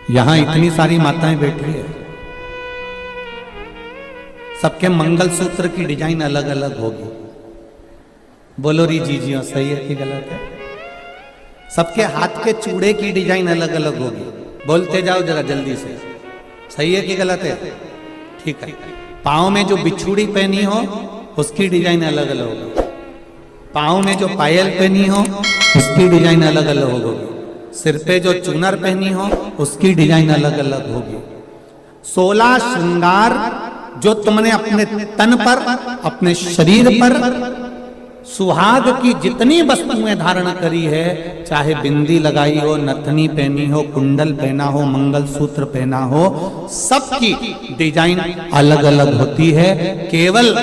यहां इतनी सारी माताएं बैठी है, सबके मंगलसूत्र की डिजाइन अलग अलग होगी। बोलो री जीजियो, सही है कि गलत है? सबके हाथ के चूड़े की डिजाइन अलग अलग होगी। बोलते जाओ जरा जल्दी से, सही है कि गलत है? ठीक है। पाँव में जो बिछुड़ी पहनी हो उसकी डिजाइन अलग अलग होगी। पाँव में जो पायल पहनी हो उसकी डिजाइन अलग अलग होगी। सिर पे जो चूनर पहनी हो उसकी डिजाइन अलग अलग होगी। 16 श्रृंगार जो तुमने अपने तन पर, अपने शरीर पर, सुहाग की जितनी वस्तुएं धारण करी है, चाहे बिंदी लगाई हो, नथनी पहनी हो, कुंडल पहना हो, मंगलसूत्र पहना हो, सबकी डिजाइन अलग अलग होती है। केवल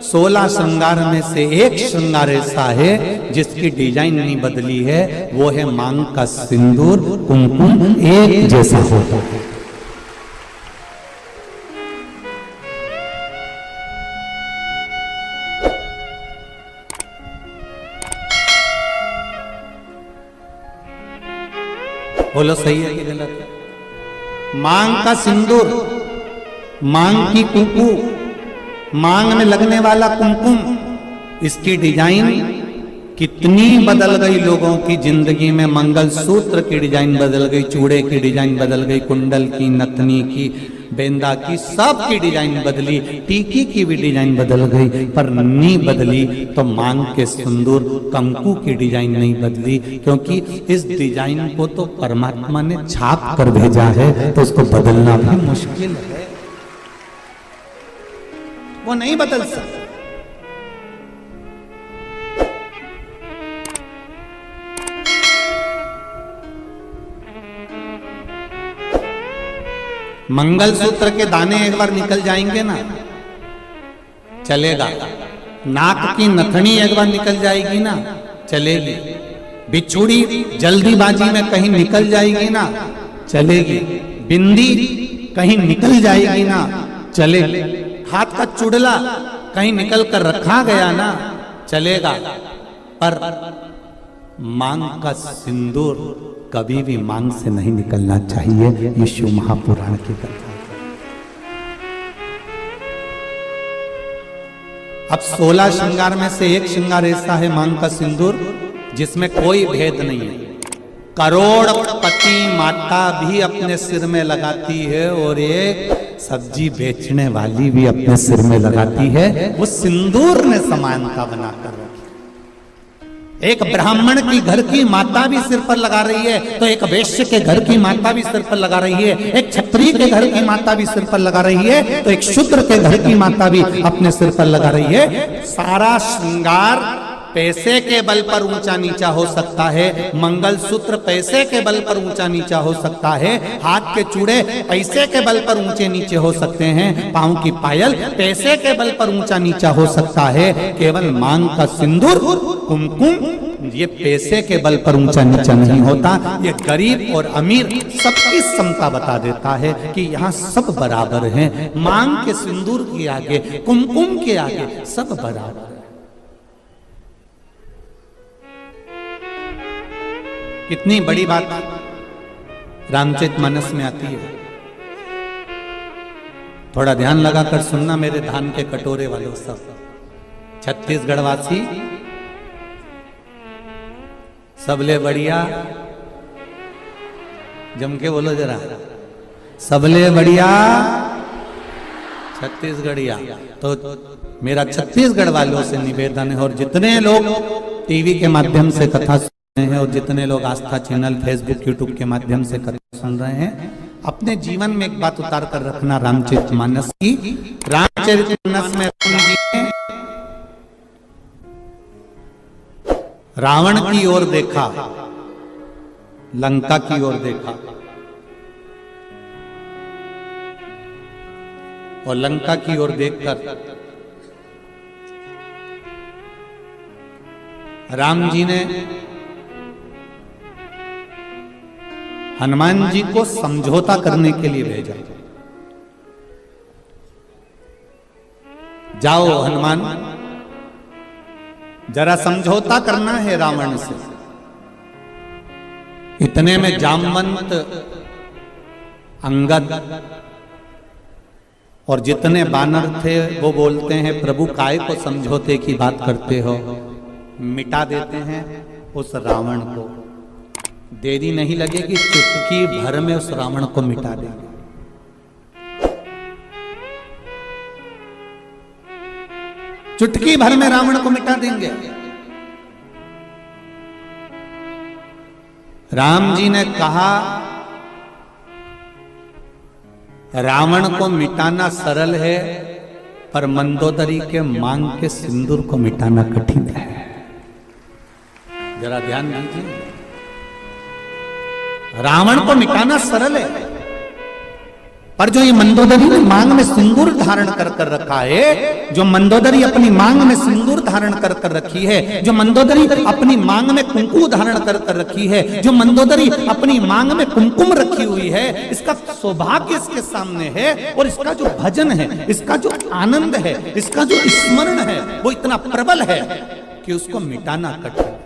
16 श्रृंगार में से एक श्रृंगार ऐसा है जिसकी डिजाइन नहीं बदली है, वो है मांग का सिंदूर, कुमकुम एक जैसा होता है। बोलो सही है कि गलत है? मांग का सिंदूर, मांग की कुंकू, मांग में लगने वाला कुमकुम, इसकी डिजाइन कितनी बदल गई लोगों की जिंदगी में। मंगलसूत्र की डिजाइन बदल गई, चूड़े की डिजाइन बदल गई, कुंडल की, नथनी की, बेंदा की, सब की डिजाइन बदली, टीकी की भी डिजाइन बदल गई, पर नहीं बदली तो मांग के सिंदूर कंकु की डिजाइन नहीं बदली, क्योंकि इस डिजाइन को तो परमात्मा ने छाप कर भेजा है, तो उसको बदलना भी मुश्किल है, वो नहीं बदल सकता। मंगलसूत्र के दाने एक बार निकल जाएंगे ना, चलेगा। नाक की नथनी एक बार निकल जाएगी ना, चलेगी। बिछुड़ी जल्दीबाजी में कहीं निकल जाएगी ना, चलेगी। बिंदी कहीं निकल जाएगी ना, चलेगी। हाथ का चुड़ला कहीं निकल कर रखा गया ना, चलेगा। पर मांग का सिंदूर कभी भी मांग से नहीं निकलना चाहिए। ये शिव महापुराण की कथा। अब 16 श्रृंगार में से एक श्रृंगार ऐसा है मांग का सिंदूर जिसमें कोई भेद नहीं है। करोड़पति माता भी अपने सिर में लगाती है और एक सब्जी बेचने वाली भी अपने सिर में लगाती है। वो सिंदूर ने समानता बनाकर रखी। एक ब्राह्मण की घर की माता भी सिर पर लगा रही है, तो एक वैश्य के घर की माता भी सिर पर लगा रही है। एक क्षत्रिय के घर की माता भी सिर पर लगा रही है, तो एक शूद्र के घर की माता भी अपने सिर पर लगा रही है। सारा श्रृंगार पैसे के बल पर ऊंचा नीचा हो सकता है, मंगलसूत्र पैसे के बल पर ऊंचा नीचा हो सकता है, हाथ के चूड़े पैसे के बल पर ऊंचे नीचे हो सकते हैं, पांव की पायल पैसे के बल पर ऊंचा नीचा हो सकता है। केवल मांग का सिंदूर, कुमकुम, ये पैसे के बल पर ऊंचा नीचा नहीं होता। ये गरीब और अमीर सबकी समता बता देता है कि यहाँ सब बराबर हैं। मांग के सिंदूर के आगे, कुमकुम के आगे सब बराबर है। कितनी बड़ी बात रामचरितमानस में आती है। थोड़ा ध्यान लगाकर सुनना मेरे धान के कटोरे वालों सब। छत्तीसगढ़ वासी सबले बढ़िया, जम के बोलो जरा, सबले बढ़िया छत्तीसगढ़िया। तो मेरा छत्तीसगढ़ वालों से निवेदन है, और जितने लोग टीवी के माध्यम से कथा हैं और जितने लोग आस्था चैनल, फेसबुक, यूट्यूब के माध्यम से कथा सुन रहे हैं, अपने जीवन में एक बात उतार कर रखना रामचरितमानस की। रामचरितमानस में राम जी ने रावण की ओर देखा, लंका की ओर देखा, और लंका की ओर देखकर राम जी ने हनुमान जी को समझौता करने के लिए भेजा। जाओ हनुमान, जरा समझौता करना है रावण से। इतने में जामवंत अंगद और जितने बानर थे वो बोलते हैं प्रभु काय को समझौते की बात करते हो, मिटा देते हैं उस रावण को। देरी नहीं लगेगी, चुटकी भर में उस रावण को मिटा देंगे। चुटकी भर में रावण को मिटा देंगे। राम जी ने कहा रावण को मिटाना सरल है, पर मंदोदरी के मांग के सिंदूर को मिटाना कठिन है। जरा ध्यान दीजिए, रावण को मिटाना सरल है, पर जो ये मंदोदरी ने मांग में सिंदूर धारण कर कर रखा है, जो मंदोदरी अपनी मांग में सिंदूर धारण कर कर रखी है, जो मंदोदरी अपनी मांग में कुंकुम धारण कर कर रखी है, जो मंदोदरी अपनी मांग में कुमकुम रखी हुई है, इसका सौभाग्य इसके सामने है। और इसका जो भजन है, इसका जो आनंद है, इसका जो स्मरण है, वो इतना प्रबल है कि उसको मिटाना कठिन है।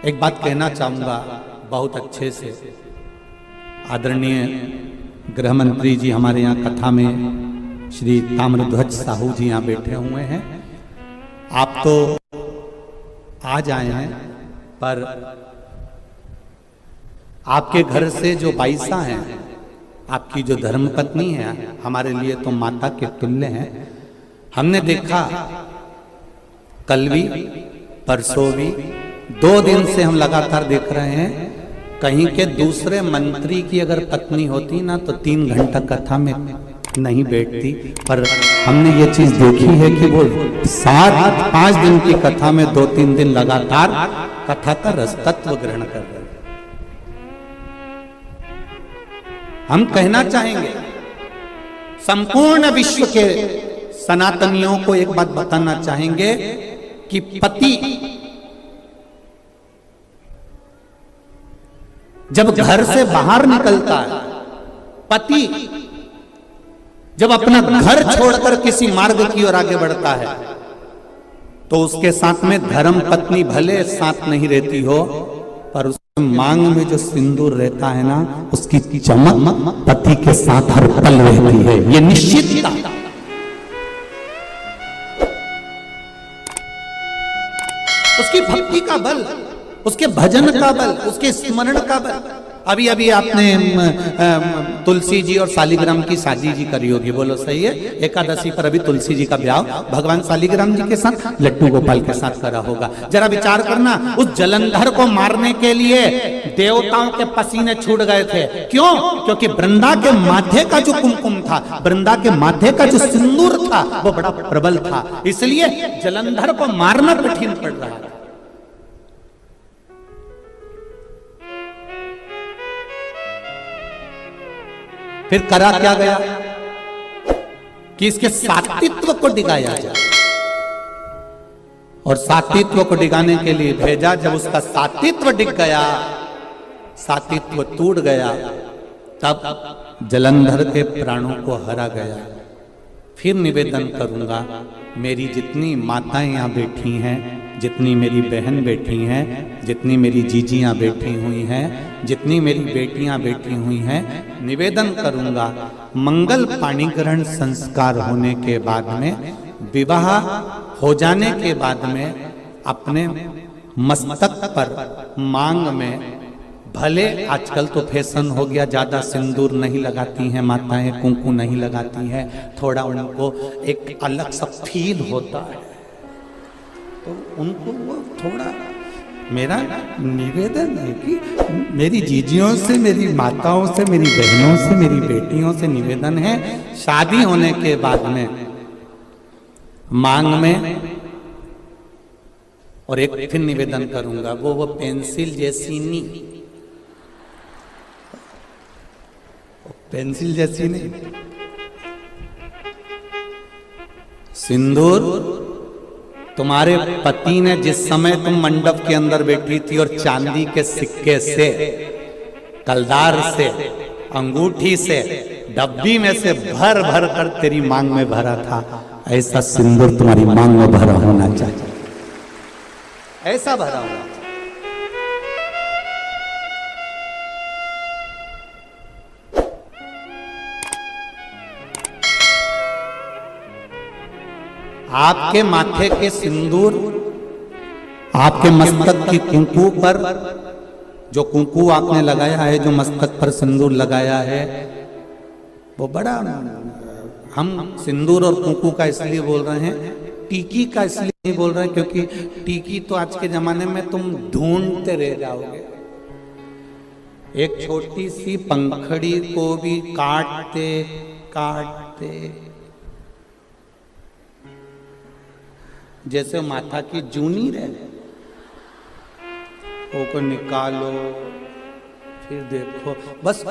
एक बात कहना चाहूंगा बहुत अच्छे से। आदरणीय गृह मंत्री जी हमारे यहाँ कथा में श्री ताम्रध्वज साहू जी यहाँ बैठे हुए हैं। आप तो आज आए हैं, पर आपके घर से जो बाईसा हैं, आपकी जो धर्मपत्नी है, हमारे लिए तो माता के तुल्य हैं। हमने देखा कल भी परसों भी 2 दिन से हम लगातार देख रहे हैं, कहीं के दूसरे मंत्री की अगर पत्नी होती ना तो 3 घंटा कथा में नहीं बैठती, पर हमने ये चीज देखी है कि वो 5 दिन की कथा में 2-3 दिन लगातार कथा का रस तत्व ग्रहण कर रहे हैं। हम कहना चाहेंगे संपूर्ण विश्व के सनातनियों को एक बात बताना चाहेंगे कि पति जब घर से बाहर निकलता है, पति जब अपना घर छोड़कर किसी मार्ग की ओर आगे बढ़ता है, तो उसके साथ में धर्म पत्नी भले साथ नहीं रहती हो, पर उसके मांग में जो सिंदूर रहता है ना, उसकी चमक पति के साथ हर पल रहती है। ये निश्चित उसकी भक्ति का बल, उसके भजन का बल, उसके स्मरण का बल। अभी अभी आपने तुलसी जी और शालिग्राम की शादी जी करी होगी, बोलो सही है? एकादशी पर अभी तुलसी जी का ब्याह भगवान शालिग्राम जी के साथ लड्डू गोपाल के साथ करा होगा। जरा विचार करना, उस जलंधर को मारने के लिए देवताओं के पसीने छूट गए थे। क्यों? क्योंकि वृंदा के माथे का जो कुमकुम था, वृंदा के माथे का जो सिंदूर था, वो बड़ा प्रबल था, इसलिए जलंधर को मारना कठिन पड़ रहा था। फिर करा क्या गया कि इसके सात्वित्व को डिगाया जाए, और सात्वित्व को डिगाने के लिए भेजा। जब उसका सात्वित्व डिग गया, सात्वित्व टूट गया, तब जलंधर के प्राणों को हरा गया। फिर निवेदन करूंगा, मेरी जितनी माताएं यहाँ बैठी हैं, जितनी मेरी बहन बैठी हैं, जितनी मेरी जीजियाँ बैठी हुई हैं, जितनी मेरी बेटियाँ बैठी हुई हैं, निवेदन करूंगा, मंगल पाणिग्रहण संस्कार होने के बाद में, विवाह हो जाने के बाद में, अपने मस्तक पर मांग में, भले आजकल तो फैशन हो गया, ज्यादा सिंदूर नहीं लगाती हैं माताएं, कुंकुम नहीं लगाती हैं, थोड़ा उनको एक अलग सा फील होता है, तो उनको वो थोड़ा, मेरा निवेदन है कि मेरी जीजियों से, मेरी माताओं से, मेरी बहनों से, मेरी बेटियों से निवेदन है, शादी होने के बाद में मांग में, और एक फिर निवेदन करूंगा, वो पेंसिल जैसी नहीं, पेंसिल जैसी नहीं, सिंदूर तुम्हारे पति ने जिस समय तुम मंडप के अंदर बैठी थी और चांदी के सिक्के से, कलदार से, अंगूठी से, डब्बी में से भर भर कर तेरी मांग में भरा था, ऐसा सिंदूर तुम्हारी मांग में भरा होना चाहिए। ऐसा भरा हुआ। आपके माथे के सिंदूर, आपके मस्तक की कुंकू पर जो कुंकू आपने लगाया है, जो मस्तक पर सिंदूर लगाया है, वो बड़ा, हम सिंदूर और कुंकू का इसलिए बोल रहे हैं, टीकी का इसलिए नहीं बोल रहे हैं क्योंकि टीकी तो आज के जमाने में तुम ढूंढते रह जाओगे। एक छोटी सी पंखड़ी को भी काटते काटते, जैसे माथा की जूनी रहे, वो को निकालो, फिर देखो, बस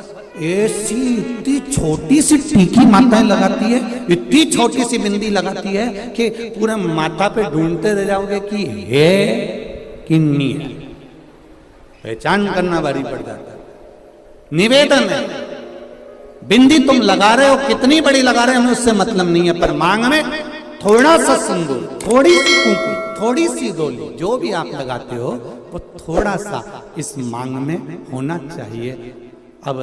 ऐसी इतनी छोटी सी टीकी माताएं लगाती है, इतनी छोटी सी बिंदी लगाती है कि पूरे माथा पे ढूंढते रह जाओगे कि है कि नहीं है। पहचान करना भारी पड़ जाता है। निवेदन है, बिंदी तुम लगा रहे हो, कितनी बड़ी लगा रहे हो हमें उससे मतलब नहीं है, पर मांग में थोड़ा सा सिंदूर, थोड़ी सी कुंकू, थोड़ी सी डोली, जो भी आप लगाते हो वो थोड़ा सा इस मांग में होना चाहिए। अब